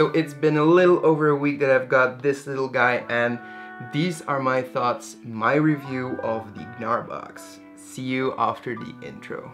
So it's been a little over a week that I've got this little guy, and these are my thoughts, my review of the GNARBOX. See you after the intro.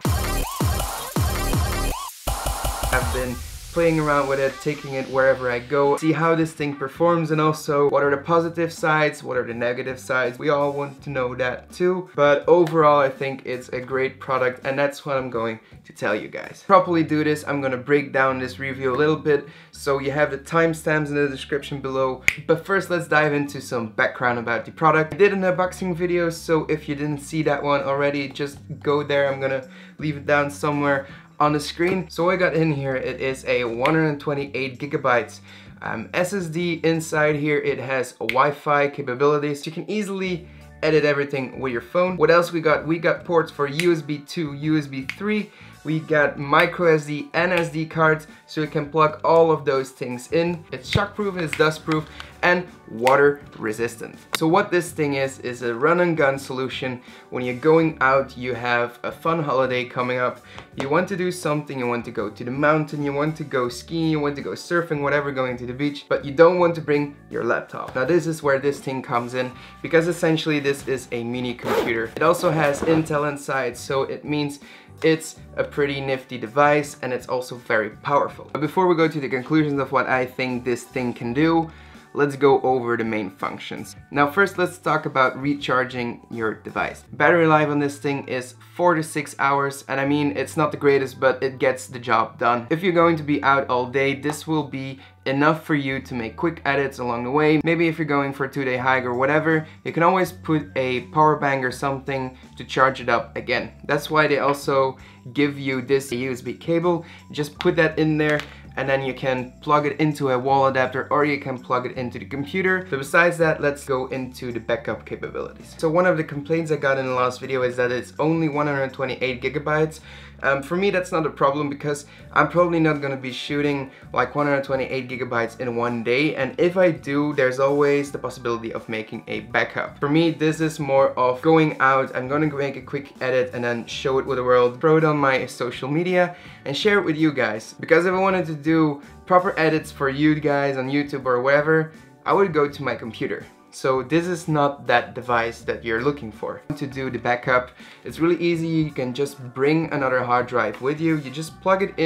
I've been playing around with it, taking it wherever I go, see how this thing performs, and also what are the positive sides, what are the negative sides. We all want to know that too, but overall I think it's a great product, and that's what I'm going to tell you guys. To properly do this, I'm gonna break down this review a little bit, so you have the timestamps in the description below. But first, let's dive into some background about the product. I did an unboxing video, so if you didn't see that one already, just go there. I'm gonna leave it down somewhere on the screen. So what I got in here, it is a 128 gigabytes SSD. Inside here it has a Wi-Fi capabilities. You can easily edit everything with your phone. What else we got? We got ports for USB 2, USB 3. We got micro SD and SD cards, so you can plug all of those things in. It's shockproof, it's dustproof, and water resistant. So what this thing is a run and gun solution. When you're going out, you have a fun holiday coming up, you want to do something, you want to go to the mountain, you want to go skiing, you want to go surfing, whatever, going to the beach, but you don't want to bring your laptop. Now this is where this thing comes in, because essentially this is a mini computer. It also has Intel inside, so it means it's a pretty nifty device, and it's also very powerful. But before we go to the conclusions of what I think this thing can do, let's go over the main functions. Now first, let's talk about recharging your device. Battery life on this thing is 4 to 6 hours, and I mean, it's not the greatest, but it gets the job done. If you're going to be out all day, this will be enough for you to make quick edits along the way. Maybe if you're going for a 2-day hike or whatever, you can always put a power bank or something to charge it up again. That's why they also give you this USB cable. Just put that in there, and then you can plug it into a wall adapter, or you can plug it into the computer. But besides that, let's go into the backup capabilities. So one of the complaints I got in the last video is that it's only 128 gigabytes. For me, that's not a problem, because I'm probably not gonna be shooting like 128 gigabytes in one day, and if I do, there's always the possibility of making a backup. For me, this is more of going out, I'm gonna make a quick edit and then show it with the world, throw it on my social media, and share it with you guys. Because if I wanted to do proper edits for you guys on YouTube or wherever, I would go to my computer. So this is not that device that you're looking for. To do the backup, it's really easy. You can just bring another hard drive with you. You just plug it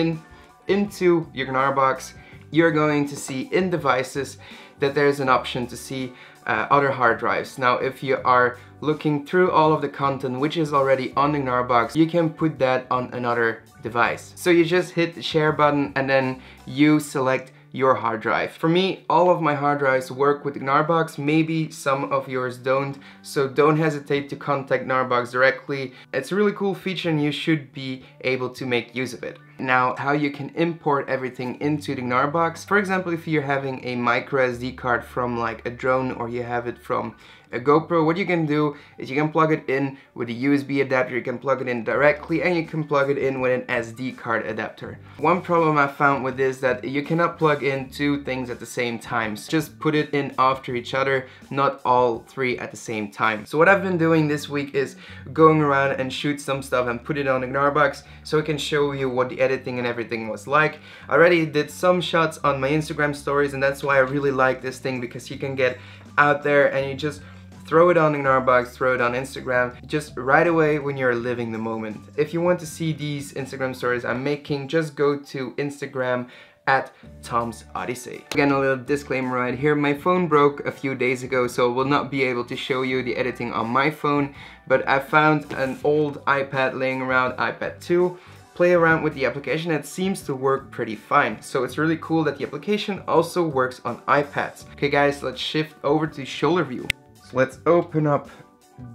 into your GNARBOX. You're going to see in devices that there's an option to see other hard drives. Now if you are looking through all of the content which is already on the GNARBOX, you can put that on another device. So you just hit the share button, and then you select your hard drive. For me, all of my hard drives work with the GNARBOX. Maybe some of yours don't, so don't hesitate to contact GNARBOX directly. It's a really cool feature, and you should be able to make use of it. Now, how you can import everything into the GNARBOX. For example, if you're having a micro SD card from like a drone, or you have it from a GoPro, what you can do is you can plug it in with a USB adapter, you can plug it in directly, and you can plug it in with an SD card adapter. One problem I found with this is that you cannot plug in two things at the same time. So just put it in after each other, not all three at the same time. So what I've been doing this week is going around and shoot some stuff and put it on the GNARBOX, so I can show you what the editing and everything was like. I already did some shots on my Instagram stories, and that's why I really like this thing, because you can get out there and you just throw it on the GNARBOX, throw it on Instagram, just right away when you're living the moment. If you want to see these Instagram stories I'm making, just go to Instagram at Tom's Odyssey. Again, a little disclaimer right here. My phone broke a few days ago, so I will not be able to show you the editing on my phone, but I found an old iPad laying around, iPad 2, play around with the application. It seems to work pretty fine. So it's really cool that the application also works on iPads. Okay guys, let's shift over to shoulder view. So let's open up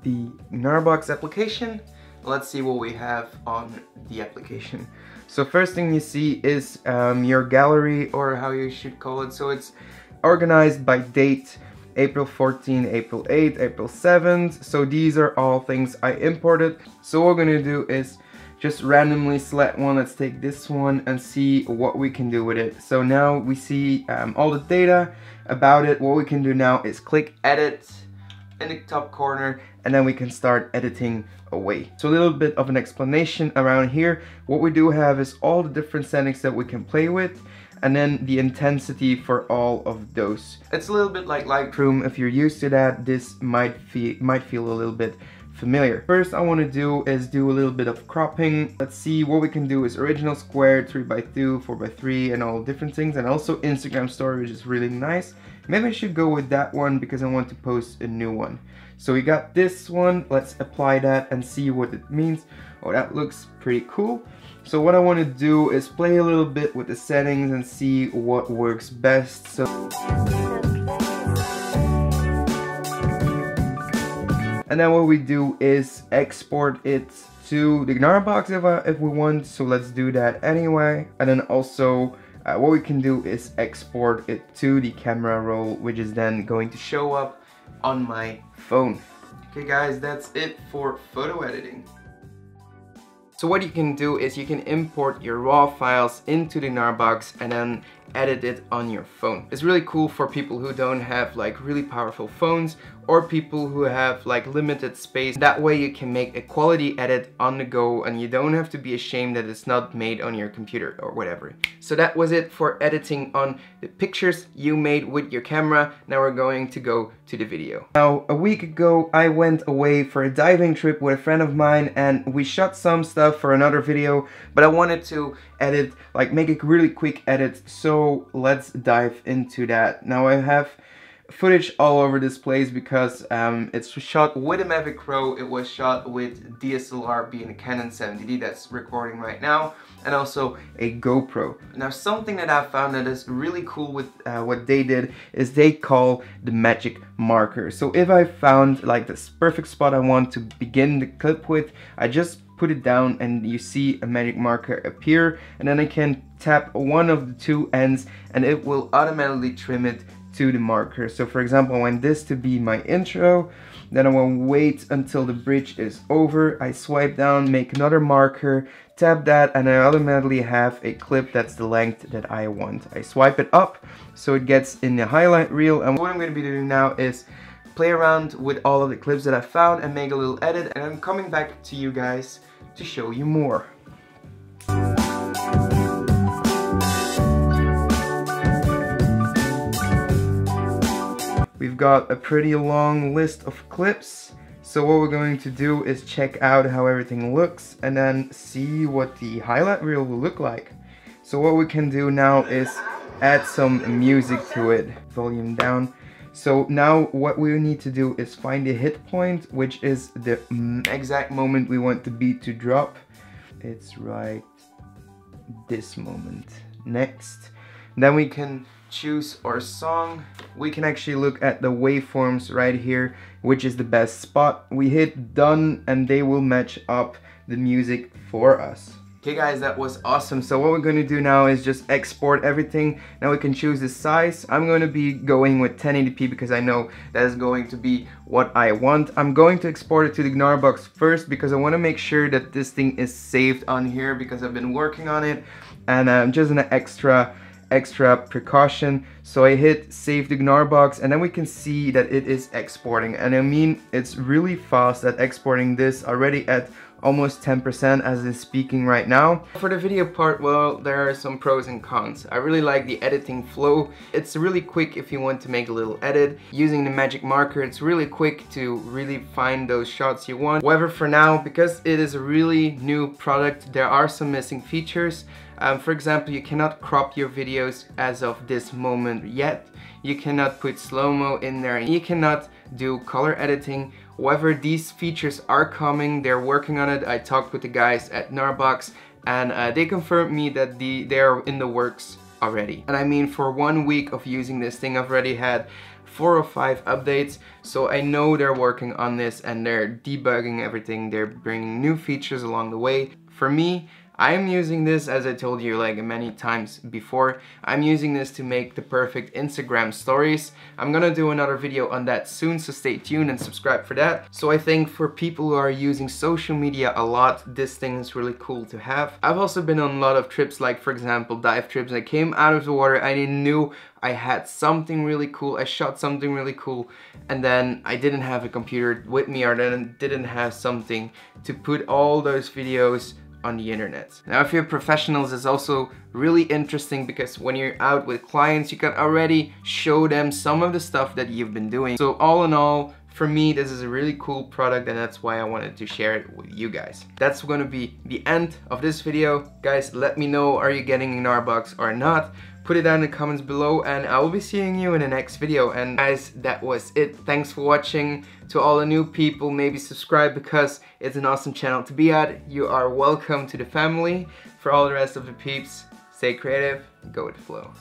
the GNARBOX application. Let's see what we have on the application. So first thing you see is your gallery, or how you should call it. So it's organized by date, April 14, April 8, April 7th. So these are all things I imported. So what we're gonna do is just randomly select one. Let's take this one and see what we can do with it. So now we see all the data about it. What we can do now is click edit in the top corner, and then we can start editing away. So a little bit of an explanation around here. What we do have is all the different settings that we can play with. and then the intensity for all of those. It's a little bit like Lightroom. If you're used to that, this might feel a little bit familiar. First I want to do is do a little bit of cropping. Let's see what we can do is original square, 3x2, 4x3, and all different things, and also Instagram story, which is really nice. Maybe I should go with that one because I want to post a new one. So we got this one, let's apply that and see what it means. Oh, that looks pretty cool. So what I want to do is play a little bit with the settings and see what works best. So and then what we do is export it to the GNARBOX if we want, so let's do that anyway. And then also what we can do is export it to the camera roll, which is then going to show up on my phone. Okay guys, that's it for photo editing. So what you can do is you can import your raw files into the GNARBOX and then edit it on your phone. It's really cool for people who don't have like really powerful phones or people who have like limited space. That way you can make a quality edit on the go and you don't have to be ashamed that it's not made on your computer or whatever. So that was it for editing on the pictures you made with your camera. Now we're going to go to the video. Now a week ago I went away for a diving trip with a friend of mine and we shot some stuff for another video, but I wanted to edit, like make a really quick edit, so let's dive into that. Now I have footage all over this place because it's shot with a Mavic Pro. It was shot with DSLR, being a Canon 70D that's recording right now, and also a GoPro. Now something that I found that is really cool with what they did is they call the magic marker. So if I found like this perfect spot I want to begin the clip with, I just put it down and you see a magic marker appear, and then I can tap one of the two ends and it will automatically trim it to the marker. So for example, I want this to be my intro, then I will wait until the bridge is over, I swipe down, make another marker, tap that, and I automatically have a clip that's the length that I want. I swipe it up so it gets in the highlight reel, and what I'm going to be doing now is play around with all of the clips that I found and make a little edit, and I'm coming back to you guys to show you more. We've got a pretty long list of clips, so what we're going to do is check out how everything looks and then see what the highlight reel will look like. So what we can do now is add some music to it. Volume down. So now what we need to do is find the hit point, which is the exact moment we want the beat to drop. It's right this moment. Next. Then we can choose our song. We can actually look at the waveforms right here, which is the best spot. We hit done and they will match up the music for us. Okay guys, that was awesome. So what we're going to do now is just export everything. Now we can choose the size. I'm going to be going with 1080p because I know that is going to be what I want. I'm going to export it to the GNARBOX first because I want to make sure that this thing is saved on here because I've been working on it, and just an extra precaution. So I hit save the GNARBOX and then we can see that it is exporting, and I mean it's really fast at exporting this, already at almost 10% as is speaking right now. For the video part, well, there are some pros and cons. I really like the editing flow. It's really quick if you want to make a little edit. Using the magic marker, it's really quick to really find those shots you want. However, for now, because it is a really new product, there are some missing features. For example, you cannot crop your videos as of this moment yet. You cannot put slow-mo in there, and you cannot do color editing. However, these features are coming, they're working on it. I talked with the guys at GNARBOX and they confirmed me that they're in the works already. And I mean, for 1 week of using this thing, I've already had 4 or 5 updates, so I know they're working on this and they're debugging everything. They're bringing new features along the way. For me, I'm using this, as I told you like many times before, I'm using this to make the perfect Instagram stories. I'm gonna do another video on that soon, so stay tuned and subscribe for that. So I think for people who are using social media a lot, this thing is really cool to have. I've also been on a lot of trips, like for example dive trips. I came out of the water, I knew I had something really cool, I shot something really cool, and then I didn't have a computer with me, or then didn't have something to put all those videos on the internet. Now, if you're professionals, it's also really interesting because when you're out with clients, you can already show them some of the stuff that you've been doing. So all in all, for me, this is a really cool product, and that's why I wanted to share it with you guys. That's going to be the end of this video. Guys, let me know, are you getting GNARBOX or not? Put it down in the comments below, and I will be seeing you in the next video. And guys, that was it. Thanks for watching. To all the new people, maybe subscribe because it's an awesome channel to be at. You are welcome to the family. For all the rest of the peeps, stay creative, go with the flow.